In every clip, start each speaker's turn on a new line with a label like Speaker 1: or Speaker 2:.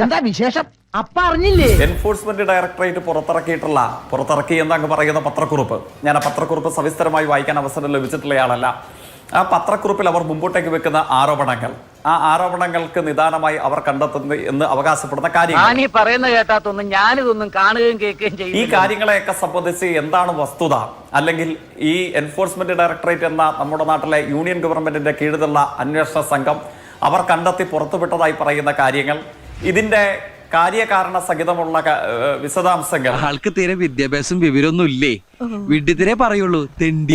Speaker 1: എന്താ വിശേഷം? അപ്പ അറിഞ്ഞില്ലേ?
Speaker 2: എൻഫോഴ്സ്മെന്റ് ഡയറക്ടറേറ്റ് പുറത്തിറക്കി എന്നങ്ങ് പറയുന്ന പത്രക്കുറിപ്പ്, ഞാൻ ആ പത്രക്കുറിപ്പ് സവിസ്തരമായി വായിക്കാൻ അവസരം ലഭിച്ചിട്ടുള്ളയാളല്ല. ആ പത്രക്കുറിപ്പിൽ അവർ മുമ്പോട്ടേക്ക് വെക്കുന്ന ആരോപണങ്ങൾ, ആ ആരോപണങ്ങൾക്ക് നിദാനമായി അവർ കണ്ടെത്തുന്നത് എന്ന് അവകാശപ്പെടുന്ന കാര്യങ്ങൾ,
Speaker 1: പറയുന്ന കേട്ടാത്തൊന്നും ഞാനിതൊന്നും കാണുകയും കേൾക്കുകയും ചെയ്യും.
Speaker 2: ഈ കാര്യങ്ങളെയൊക്കെ സംബന്ധിച്ച് എന്താണ് വസ്തുത, അല്ലെങ്കിൽ ഈ എൻഫോഴ്സ്മെന്റ് ഡയറക്ടറേറ്റ് എന്ന നമ്മുടെ നാട്ടിലെ യൂണിയൻ ഗവൺമെന്റിന്റെ കീഴിലുള്ള അന്വേഷണ സംഘം അവർ കണ്ടെത്തി പുറത്തുവിട്ടതായി പറയുന്ന കാര്യങ്ങൾ, ഇതിന്റെ കാര്യകാരണ സഹിതമുള്ള വിശദാംശങ്ങൾ,
Speaker 3: ആൾക്ക് തീരെ വിദ്യാഭ്യാസം വിവരമൊന്നും ഇല്ലേ, വിഡ്ഢിത്തിരെ പറയുള്ളൂ.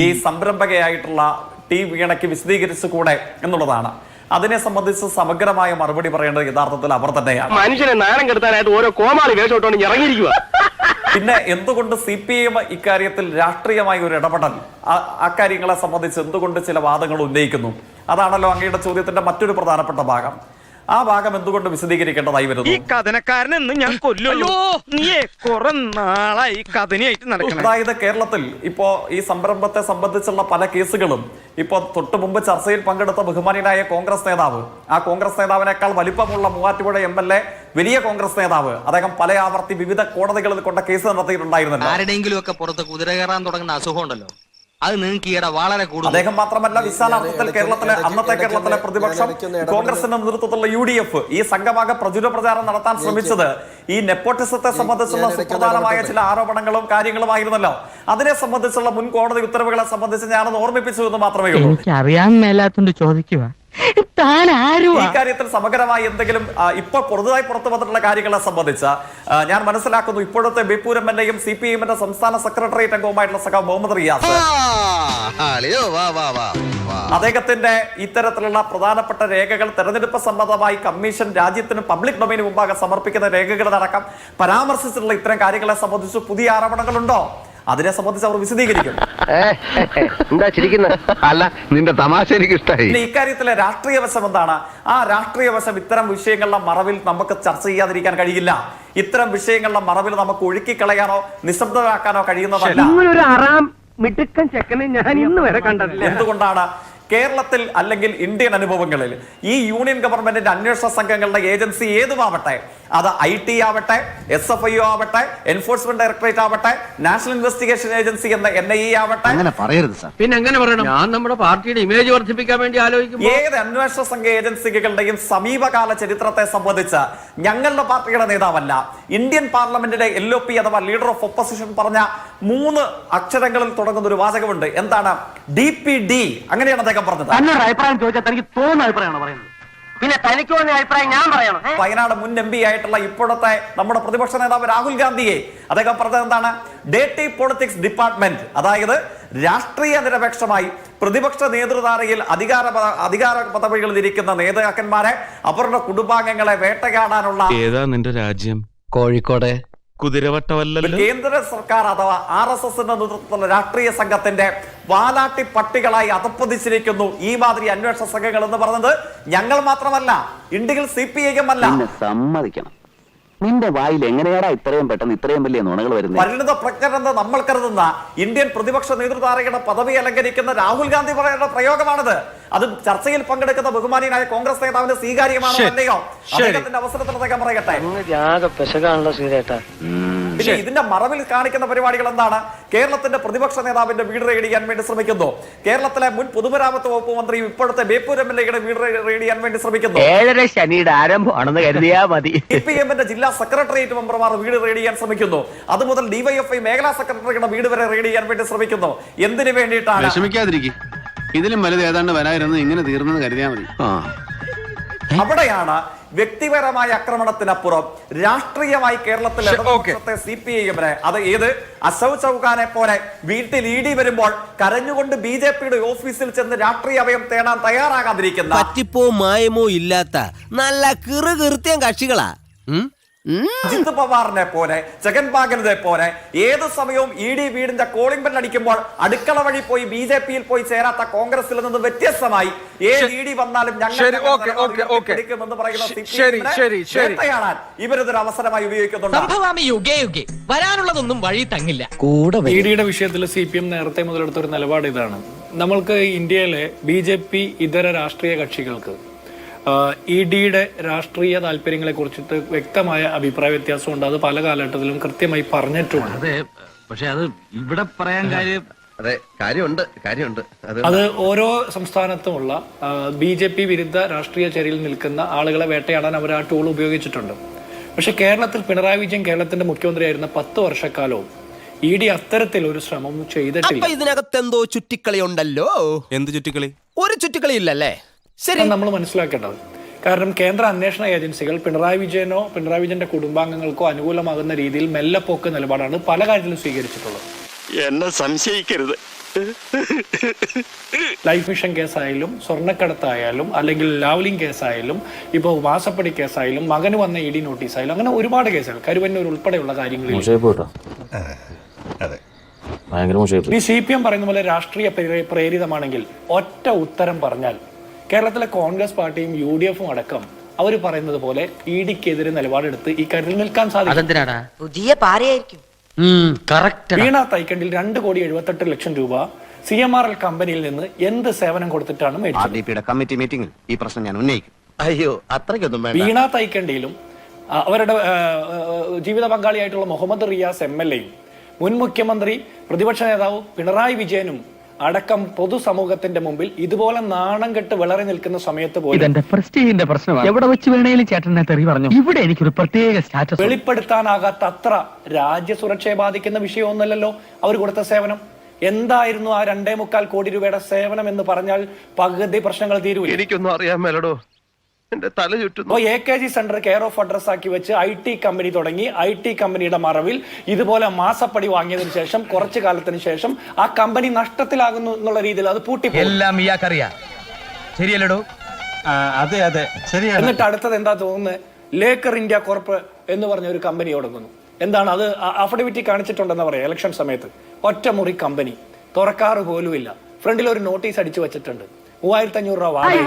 Speaker 2: ഈ സംരംഭകയായിട്ടുള്ള ടി വീണയ്ക്ക് വിശദീകരിച്ചു കൂടെ എന്നുള്ളതാണ്. അതിനെ സംബന്ധിച്ച് സമഗ്രമായ മറുപടി പറയേണ്ടത് യഥാർത്ഥത്തിൽ അവർ തന്നെയാണ്.
Speaker 4: മനുഷ്യനെ നാണം കെടുത്താനായിട്ട് ഓരോ കോമാളി വേഷോട്ടോണ്ട് ഇറങ്ങിയിരിക്കുക.
Speaker 2: പിന്നെ എന്തുകൊണ്ട് CPIM ഇക്കാര്യത്തിൽ രാഷ്ട്രീയമായ ഒരു ഇടപെടൽ അക്കാര്യങ്ങളെ സംബന്ധിച്ച് എന്തുകൊണ്ട് ചില വാദങ്ങൾ ഉന്നയിക്കുന്നു? അതാണല്ലോ അങ്ങയുടെ ചോദ്യത്തിന്റെ മറ്റൊരു പ്രധാനപ്പെട്ട ഭാഗം. ആ ഭാഗം എന്തുകൊണ്ട് വിശദീകരിക്കേണ്ടതായി വരുന്നു?
Speaker 4: ഈ കഥനക്കാരനെന്ന് ഞാൻ കൊല്ലുള്ളൂ. നീയെ കുറെ നാളായി കഥനയായിട്ട് നടക്കണം.
Speaker 2: അതായത് കേരളത്തിൽ ഇപ്പോ ഈ സംരംഭത്തെ സംബന്ധിച്ചുള്ള പല കേസുകളും ഇപ്പോ തൊട്ടു മുമ്പ് ചർച്ചയിൽ പങ്കെടുത്ത ബഹുമാനിയായ കോൺഗ്രസ് നേതാവ്, ആ കോൺഗ്രസ് നേതാവിനേക്കാൾ വലിപ്പമുള്ള മൂവാറ്റുപുഴ MLA, വലിയ കോൺഗ്രസ് നേതാവ്, അദ്ദേഹം പല ആവർത്തി വിവിധ കോടതികളിൽ കൊണ്ട കേസ് നടത്തിയിട്ടുണ്ടായിരുന്നല്ലോ.
Speaker 5: ആരുടെയെങ്കിലും ഒക്കെ പുറത്ത് കുതിര കയറാൻ തുടങ്ങുന്ന അസുഖം ഉണ്ടല്ലോ, അത് നിങ്ങൾക്ക് ഈയിടെ വളരെ കൂടുതൽ.
Speaker 2: അദ്ദേഹം മാത്രമല്ല, വിശാലാർത്ഥത്തിൽ കേരളത്തിലെ അന്നത്തെ കേരളത്തിലെ പ്രതിപക്ഷം കോൺഗ്രസിന്റെ നേതൃത്വത്തിലുള്ള UDF ഈ സംഘമാകെ പ്രചുര പ്രചാരണം നടത്താൻ ശ്രമിച്ചത് ഈ നെപ്പോട്ടിസത്തെ സംബന്ധിച്ചുള്ള സുപ്രധാനമായ ചില ആരോപണങ്ങളും കാര്യങ്ങളുമായിരുന്നല്ലോ. അതിനെ സംബന്ധിച്ചുള്ള മുൻ കോടതി ഉത്തരവുകളെ സംബന്ധിച്ച് ഞാനൊന്ന് ഓർമ്മിപ്പിച്ചു എന്ന് മാത്രമേ ഉള്ളൂ.
Speaker 1: അറിയാൻ മേലാത്തോണ്ട് ചോദിക്കുക.
Speaker 2: ഈ കാര്യത്തിൽ സമഗ്രമായി എന്തെങ്കിലും ഇപ്പോൾ പുതുതായി പുറത്തു വന്നിട്ടുള്ള കാര്യങ്ങളെ സംബന്ധിച്ച് ഞാൻ മനസ്സിലാക്കുന്നു, ഇപ്പോഴത്തെ ബേപ്പൂർ MLA-യും CPIM-ന്റെ സംസ്ഥാന സെക്രട്ടേറിയറ്റ് അംഗവുമായിട്ടുള്ള സഖാവ് മുഹമ്മദ് റിയാസ്, അദ്ദേഹത്തിന്റെ ഇത്തരത്തിലുള്ള പ്രധാനപ്പെട്ട രേഖകൾ തെരഞ്ഞെടുപ്പ് സംബന്ധമായി കമ്മീഷൻ രാജ്യത്തിന് പബ്ലിക് ഡൊമൈന് മുമ്പാകെ സമർപ്പിക്കുന്ന രേഖകളടക്കം പരാമർശിച്ചിട്ടുള്ള ഇത്തരം കാര്യങ്ങളെ സംബന്ധിച്ച് പുതിയ ആരോപണങ്ങളുണ്ടോ? അതിനെ സംബന്ധിച്ച് അവർ വിശദീകരിക്കും.
Speaker 4: എന്താ ചിരിക്കുന്നത്? അല്ല, നിന്റെ തമാശ എനിക്ക് ഇഷ്ടമായി.
Speaker 2: പിന്നെ ഇക്കാര്യത്തിലെ രാഷ്ട്രീയ വശം എന്താണ്? ആ രാഷ്ട്രീയ വശം ഇത്തരം വിഷയങ്ങളുടെ മറവിൽ നമുക്ക് ചർച്ച ചെയ്യാതിരിക്കാൻ കഴിയില്ല. ഇത്തരം വിഷയങ്ങളുടെ മറവിൽ നമുക്ക് ഒഴുക്കിക്കളയാനോ നിശബ്ദമാക്കാനോ കഴിയുന്നതല്ല.
Speaker 4: ഒരു അറാം മിടുക്കൻ ചെക്കനെ ഞാൻ ഇന്ന് വരെ കണ്ടിട്ടില്ല.
Speaker 2: എന്തുകൊണ്ടാണ് കേരളത്തിൽ അല്ലെങ്കിൽ ഇന്ത്യൻ അനുഭവങ്ങളിൽ ഈ യൂണിയൻ ഗവൺമെന്റിന്റെ അന്വേഷണ സംഘങ്ങളുടെ ഏജൻസി ഏതുമാവട്ടെ, അത് IT ആവട്ടെ, SFIO ആവട്ടെ, എൻഫോഴ്സ്മെന്റ് ഡയറക്ടറേറ്റ് ആവട്ടെ, നാഷണൽ ഇൻവെസ്റ്റിഗേഷൻ ഏജൻസി എന്ന NIA ആവട്ടെ,
Speaker 5: അങ്ങനെ പറയരുത് സാർ.
Speaker 4: പിന്നെ എങ്ങനെ പറയണം? ഞാൻ നമ്മുടെ പാർട്ടിയുടെ ഇമേജ് വർദ്ധിപ്പിക്കാൻ വേണ്ടി ആലോചിക്കും.
Speaker 2: ഏത് അന്വേഷണ സംഘ ഏജൻസികളുടെയും സമീപകാല ചരിത്രത്തെ സംബന്ധിച്ച് ഞങ്ങളുടെ പാർട്ടിയുടെ നേതാവല്ല, ഇന്ത്യൻ പാർലമെന്റിന്റെ LOP അഥവാ ലീഡർ ഓഫ് ഒപ്പോസിഷൻ പറഞ്ഞ 3 അക്ഷരങ്ങളിൽ തുടങ്ങുന്ന ഒരു വാചകമുണ്ട്. എന്താണ്? DPD. അങ്ങനെയാണ് അദ്ദേഹം പറഞ്ഞത്.
Speaker 1: അഭിപ്രായം ചോദിച്ചാൽ തനിക്ക് തോന്നുന്ന അഭിപ്രായമാണ് പറയുന്നത്. പിന്നെ തനിക്ക് തോന്നിയ അഭിപ്രായം ഞാൻ പറയണം.
Speaker 2: വയനാട് മുൻ MP ആയിട്ടുള്ള ഇപ്പോഴത്തെ നമ്മുടെ പ്രതിപക്ഷ നേതാവ് രാഹുൽ ഗാന്ധിയെ അദ്ദേഹം പറഞ്ഞത് എന്താണ്? ഡേറ്റി പൊളിറ്റിക്സ് ഡിപ്പാർട്ട്മെന്റ്, അതായത് രാഷ്ട്രീയ നിരപേക്ഷമായി പ്രതിപക്ഷ നേതൃധാരയിൽ അധികാര പദവികളിൽ ഇരിക്കുന്ന നേതാക്കന്മാരെ, അവരുടെ കുടുംബാംഗങ്ങളെ വേട്ടയാടാനുള്ള.
Speaker 3: ഏതാ നിന്റെ രാജ്യം?
Speaker 5: കോഴിക്കോട്
Speaker 3: കുതിരവട്ടമല്ലല്ലോ.
Speaker 2: കേന്ദ്ര സർക്കാർ അഥവാ RSSന്റെ നേതൃത്വത്തിലുള്ള രാഷ്ട്രീയ സംഘത്തിന്റെ വാലാട്ടി പട്ടികളായി അധപ്പതിച്ചിരിക്കുന്നു ഈ മാതിരി അന്വേഷണ സംഘങ്ങൾ എന്ന് പറഞ്ഞത് ഞങ്ങൾ മാത്രമല്ല, ഇന്ത്യയിൽ CPIM അല്ല.
Speaker 6: സമ്മതിക്കണം, നിന്റെ വായിൽ എങ്ങനെയാടാ ഇത്രയും പെട്ടെന്ന് ഇത്രയും വലിയ നുണകൾ വരുന്നത്?
Speaker 2: പരിണിത പ്രജ്ഞരെന്ന് നമ്മൾ കരുതുന്ന ഇന്ത്യൻ പ്രതിപക്ഷ നേതൃത്വയുടെ പദവി അലങ്കരിക്കുന്ന രാഹുൽ ഗാന്ധി പറയുന്ന പ്രയോഗമാണിത്. അത് ചർച്ചയിൽ പങ്കെടുക്കുന്ന ബഹുമാനിയായ കോൺഗ്രസ് നേതാവിന്റെ സ്വീകാര്യമാണോ അല്ലയോ? അദ്ദേഹത്തിന്റെ അവസരത്തിൽ അദ്ദേഹം പറയട്ടെ. പിന്നെ ഇതിന്റെ മറവിൽ കാണിക്കുന്ന പരിപാടികൾ എന്താണ്? കേരളത്തിന്റെ പ്രതിപക്ഷ നേതാവിന്റെ വീട് റെയ്ഡ് ചെയ്യാൻ വേണ്ടി ശ്രമിക്കുന്നു. കേരളത്തിലെ മുൻ പൊതുമരാമത്ത് വകുപ്പ് മന്ത്രിയും ഇപ്പോഴത്തെ ബേപ്പൂർ MLA-യുടെ വീട് റെയ്ഡ് ചെയ്യാൻ വേണ്ടി ശ്രമിക്കുന്നു.
Speaker 1: 7:30 ശനിയുടെ ആരംഭമാണെന്ന് കരുതിയാ മതി.
Speaker 2: CPIM-ന്റെ ജില്ലാ സെക്രട്ടേറിയറ്റ് മെമ്പർമാർ വീട് റെയ്ഡ് ചെയ്യാൻ ശ്രമിക്കുന്നു. അതുമുതൽ DYFI മേഖലാ സെക്രട്ടറിയുടെ വീട് വരെ റെയ്ഡ് ചെയ്യാൻ വേണ്ടി ശ്രമിക്കുന്നു. എന്തിനു വേണ്ടിയിട്ടാണ്?
Speaker 7: വിഷമിക്കാതിരിക്കും, ഇതിലും വലുത് ഏതാണ്ട് വരായിരുന്നു, ഇങ്ങനെ തീർന്നെന്ന് കരുതിയാൽ മതി.
Speaker 2: അവിടെയാണ് വ്യക്തിപരമായ ആക്രമണത്തിനപ്പുറം രാഷ്ട്രീയമായി കേരളത്തിലെ CPIM-നെ, അത് ഏത് അശോക് ചൗഹാനെ പോലെ വീട്ടിൽ ED വരുമ്പോൾ കരഞ്ഞുകൊണ്ട് BJP-യുടെ ഓഫീസിൽ ചെന്ന് രാഷ്ട്രീയ അഭയം തേടാൻ തയ്യാറാകാതിരിക്കുന്ന,
Speaker 5: പറ്റിപ്പോ മായമോ ഇല്ലാത്ത നല്ല കീർത്തിയം കക്ഷികളാ.
Speaker 2: അജിത് പവാറിനെ പോലെ, ജഗൻ ഭാഗവതെ പോലെ ഏത് സമയവും ED വീടിന്റെ കോളിംഗ് ബെൽ അടിക്കുമ്പോൾ അടുക്കള വഴി പോയി BJP-യിൽ പോയി ചേരാത്ത കോൺഗ്രസിൽ നിന്ന് വ്യത്യസ്തമായി ഏത് ED വന്നാലും ഞങ്ങൾ പറയുന്ന ഇവരൊരു അവസരമായി ഉപയോഗിക്കുന്നുണ്ട്.
Speaker 1: വരാനുള്ളതൊന്നും വഴി തങ്ങില്ല.
Speaker 8: ED-യുടെ വിഷയത്തിൽ CPM നേരത്തെ മുതലെടുത്ത ഒരു നിലപാട് ഇതാണ്: നമ്മൾക്ക് ഇന്ത്യയിലെ BJP ഇതര രാഷ്ട്രീയ കക്ഷികൾക്ക് ഇ ഡിയുടെ രാഷ്ട്രീയ താല്പര്യങ്ങളെ കുറിച്ചിട്ട് വ്യക്തമായ അഭിപ്രായ വ്യത്യാസമുണ്ട്. അത് പല കാലഘട്ടത്തിലും കൃത്യമായി പറഞ്ഞിട്ടുമുണ്ട്.
Speaker 3: അതെ, പക്ഷെ അത് ഇവിടെ പറയാൻ കാര്യം
Speaker 9: അതെ, കാര്യമുണ്ട്.
Speaker 8: അത് ഓരോ സംസ്ഥാനത്തുമുള്ള BJP വിരുദ്ധ രാഷ്ട്രീയ ചേരിയിൽ നിൽക്കുന്ന ആളുകളെ വേട്ടയാടാൻ അവർ ആ ടൂൾ ഉപയോഗിച്ചിട്ടുണ്ട്. പക്ഷെ കേരളത്തിൽ പിണറായി വിജയൻ കേരളത്തിന്റെ മുഖ്യമന്ത്രിയായിരുന്ന 10 വർഷക്കാലവും ED അത്തരത്തിൽ ഒരു ശ്രമം ചെയ്തിട്ടില്ല.
Speaker 10: ഇതിനകത്ത് എന്തോ ചുറ്റിക്കളി ഉണ്ടല്ലോ.
Speaker 9: എന്ത് ചുറ്റിക്കളി?
Speaker 10: ഒരു ചുറ്റിക്കളി ഇല്ലല്ലേ? ശരി,
Speaker 8: നമ്മൾ മനസ്സിലാക്കേണ്ടത്. കാരണം കേന്ദ്ര അന്വേഷണ ഏജൻസികൾ പിണറായി വിജയനോ പിണറായി വിജയന്റെ കുടുംബാംഗങ്ങൾക്കോ അനുകൂലമാകുന്ന രീതിയിൽ മെല്ലെപ്പോക്ക് നിലപാടാണ് പല കാര്യത്തിലും സ്വീകരിച്ചിട്ടുള്ളത്.
Speaker 4: എന്നെ സംശയിക്കരുത്.
Speaker 8: ലൈഫ് മിഷൻ കേസായാലും സ്വർണ്ണക്കടത്തായാലും അല്ലെങ്കിൽ ലാവ്ലിംഗ് കേസായാലും ഇപ്പോൾ മാസപ്പടി കേസായാലും മകന് വന്ന ED നോട്ടീസായാലും അങ്ങനെ ഒരുപാട് കേസുകൾ കരുവന്നൂർ ഉൾപ്പെടെയുള്ള കാര്യങ്ങളിൽ ഈ CPM പറയുന്ന പോലെ രാഷ്ട്രീയ പ്രേരിതമാണെങ്കിൽ ഒറ്റ ഉത്തരം പറഞ്ഞാൽ കേരളത്തിലെ കോൺഗ്രസ് പാർട്ടിയും UDF-ഉം അടക്കം അവർ പറയുന്നത് പോലെ ED-ക്കെതിരെ നിലപാടെടുത്ത് ഈ കാര്യത്തിൽ നിൽക്കാൻ സാധിക്കും.
Speaker 1: പുതിയ പാരയായിരിക്കും.
Speaker 8: വീണ തൈക്കണ്ടിൽ 2,78,00,000 രൂപ CMRL കമ്പനിയിൽ നിന്ന് എന്ത് സേവനം കൊടുത്തിട്ടാണ് മേടിച്ചത്?
Speaker 6: കമ്മിറ്റി മീറ്റിംഗിൽ ഈ പ്രശ്നം ഞാൻ ഉന്നയിക്കും.
Speaker 10: അയ്യോ അത്രയ്ക്കൊന്നും വേണ്ട.
Speaker 8: വീണ തൈക്കണ്ടിയിലും അവരുടെ ജീവിത പങ്കാളിയായിട്ടുള്ള മുഹമ്മദ് റിയാസ് MLA-യും മുൻ മുഖ്യമന്ത്രി പ്രതിപക്ഷ നേതാവ് പിണറായി വിജയനും അടക്കം പൊതുസമൂഹത്തിന്റെ മുമ്പിൽ ഇതുപോലെ നാണം കെട്ട് വിളറി നിൽക്കുന്ന സമയത്ത് പോലും
Speaker 1: എവിടെ വെച്ച് വേണേലും ചേട്ടനെ തെറി പറഞ്ഞു. ഇവിടെ എനിക്കൊരു പ്രത്യേക സ്റ്റാറ്റസ്.
Speaker 8: വെളിപ്പെടുത്താനാകാത്ത അത്ര രാജ്യസുരക്ഷയെ ബാധിക്കുന്ന വിഷയമൊന്നുമല്ലല്ലോ അവർ കൊടുത്ത സേവനം. എന്തായിരുന്നു ആ 2.25 കോടി രൂപയുടെ സേവനം എന്ന് പറഞ്ഞാൽ പകുതി പ്രശ്നങ്ങൾ തീരൂല.
Speaker 9: എനിക്കൊന്നും അറിയാൻ മേലടോ, എന്റെ തല ചുറ്റുന്നു.
Speaker 8: AKG centre care of address ആക്കി വെച്ച് IT കമ്പനി തുടങ്ങി. IT കമ്പനിയുടെ മറവിൽ ഇതുപോലെ മാസപ്പടി വാങ്ങിയതിനു ശേഷം കുറച്ചു കാലത്തിന് ശേഷം ആ കമ്പനി നഷ്ടത്തിലാകുന്നു എന്നുള്ള രീതിയിൽ അത് പൂട്ടിപ്പോയി.
Speaker 10: എല്ലാം ഇയാൾക്കറിയാം. ശരിയല്ലടോ?
Speaker 9: അതെ ശരിയാണ്.
Speaker 8: എന്നിട്ട് അടുത്തത് എന്താ തോന്നുന്നത്? ലേക്കർ ഇന്ത്യ കോർപ്പ് എന്ന് പറഞ്ഞ ഒരു കമ്പനി തുടങ്ങുന്നു. എന്താണ് അത്? അഫിഡവിറ്റി കാണിച്ചിട്ടുണ്ടെന്ന് പറയാം. ഇലക്ഷൻ സമയത്ത് ഒറ്റമുറി കമ്പനി, തുറക്കാറ് പോലുമില്ല. ഫ്രണ്ടിൽ ഒരു നോട്ടീസ് അടിച്ചു വെച്ചിട്ടുണ്ട്. 3,500 രൂപ വാടക.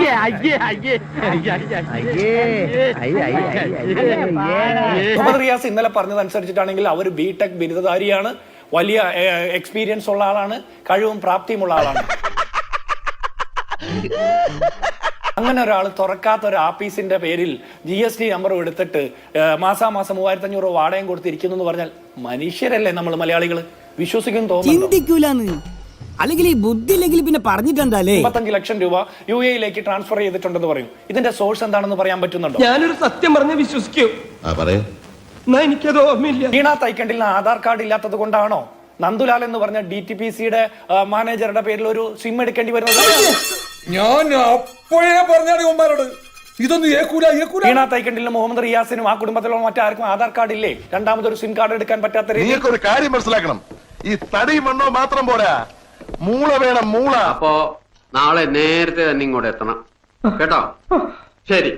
Speaker 8: മുഹമ്മദ് റിയാസ് ഇന്നലെ പറഞ്ഞതനുസരിച്ചിട്ടാണെങ്കിൽ അവർ BTech ബിരുദധാരിയാണ്, വലിയ എക്സ്പീരിയൻസ് ഉള്ള ആളാണ്, കഴിവും പ്രാപ്തിയുമുള്ള ആളാണ്. അങ്ങനെ ഒരാൾ തുറക്കാത്ത ഒരു ആഫീസിന്റെ പേരിൽ GST നമ്പറും എടുത്തിട്ട് മാസാമാസം 3,500 രൂപ വാടകയും കൊടുത്തിരിക്കുന്നു എന്ന് പറഞ്ഞാൽ മനുഷ്യരല്ലേ നമ്മൾ മലയാളികൾ? വിശ്വസിക്കും തോന്നുന്നു.
Speaker 10: അല്ലെങ്കിൽ ഈ ബുദ്ധി ഇല്ലെങ്കിൽ പിന്നെ പറഞ്ഞിട്ടുണ്ടല്ലേ.
Speaker 8: 55 ലക്ഷം രൂപ UAE-യിലേക്ക് ട്രാൻസ്ഫർ ചെയ്തിട്ടുണ്ടെന്ന് പറയും. ഇതിന്റെ സോഴ്സ് എന്താണെന്ന് പറയാൻ പറ്റുന്നുണ്ടോ?
Speaker 4: ഞാനൊരു സത്യം പറഞ്ഞ് വിശ്വസിക്കൂ. എനിക്കത് ഓർമ്മയില്ല.
Speaker 8: വീണ തൈക്കണ്ടിൽ ആധാർ കാർഡ് ഇല്ലാത്തത് കൊണ്ടാണോ നന്ദുലാൽ എന്ന് പറഞ്ഞ DTPC-യുടെ മാനേജറുടെ പേരിൽ ഒരു സിം എടുക്കേണ്ടി വരുന്നത്?
Speaker 4: ഞാൻ അപ്പോഴേ പറഞ്ഞോട് ഇതൊന്നും
Speaker 8: വീണ തൈക്കണ്ടിലും മുഹമ്മദ് റിയാസിനും ആ കുടുംബത്തിലുള്ള മറ്റാർക്കും ആധാർ കാർഡ് ഇല്ലേ? രണ്ടാമതൊരു സിം കാർഡ് എടുക്കാൻ പറ്റാത്ത രീതിയിൽ.
Speaker 9: ഒരു കാര്യം മനസ്സിലാക്കണം, ഈ തടി മണ്ണോ മാത്രം പോരാ, മൂള വേണം, മൂള.
Speaker 7: അപ്പോ നാളെ നേരത്തെ തന്നെ ഇങ്ങോട്ട് എത്തണം കേട്ടോ. ശരി.